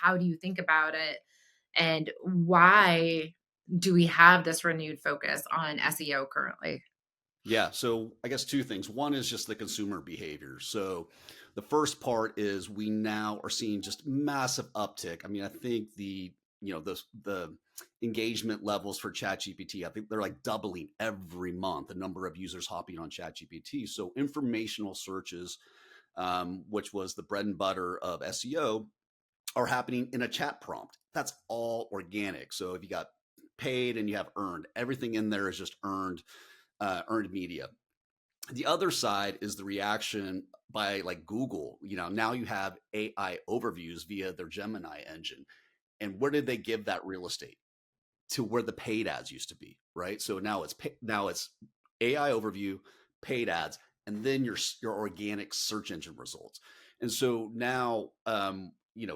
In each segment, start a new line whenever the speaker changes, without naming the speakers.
how do you think about it? And why do we have this renewed focus on SEO currently?
Yeah. So I guess two things. One is just the consumer behavior. So the first part is we now are seeing just massive uptick. I mean, I think the engagement levels for ChatGPT, I think they're like doubling every month, the number of users hopping on ChatGPT. So informational searches, which was the bread and butter of SEO, are happening in a chat prompt. That's all organic. So if you got paid and you have earned, everything in there is just earned media. The other side is the reaction by like Google. Now you have AI overviews via their Gemini engine. And where did they give that real estate? To where the paid ads used to be, right? So now it's AI overview, paid ads, and then your organic search engine results. And so now,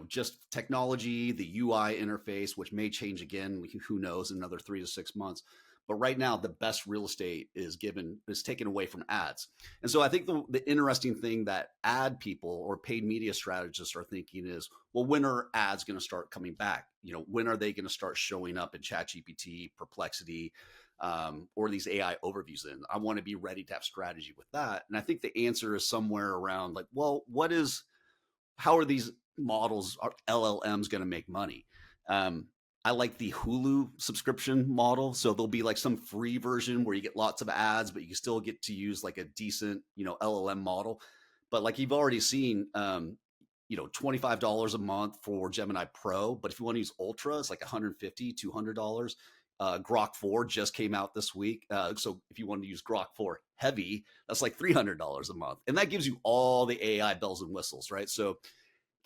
just technology, the UI interface, which may change again, who knows, in another 3 to 6 months. But right now, the best real estate is taken away from ads. And so I think the interesting thing that ad people or paid media strategists are thinking is, well, when are ads going to start coming back? When are they going to start showing up in ChatGPT, Perplexity, or these AI overviews? In I want to be ready to have strategy with that. And I think the answer is somewhere around like, well, how are these models, are LLMs, going to make money? Um, I like the Hulu subscription model. So there'll be like some free version where you get lots of ads, but you still get to use like a decent, LLM model. But like you've already seen, $25 a month for Gemini Pro. But if you want to use Ultra, it's like $150, $200. Grok 4 just came out this week. So if you want to use Grok 4 Heavy, that's like $300 a month. And that gives you all the AI bells and whistles, right? So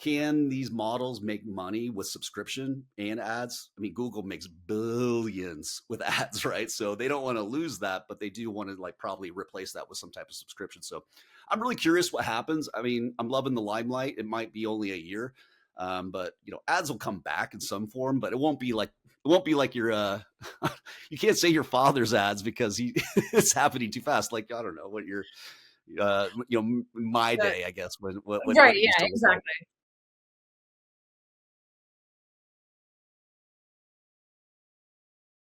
can these models make money with subscription and ads? I mean, Google makes billions with ads, right? So they don't want to lose that, but they do want to like probably replace that with some type of subscription. So I'm really curious what happens. I mean, I'm loving the limelight. It might be only a year, but ads will come back in some form, but it won't be like your you can't say your father's ads because it's happening too fast. Like I don't know what your my
But
day, I guess, when
right,
it used
yeah,
to look like.
exactly.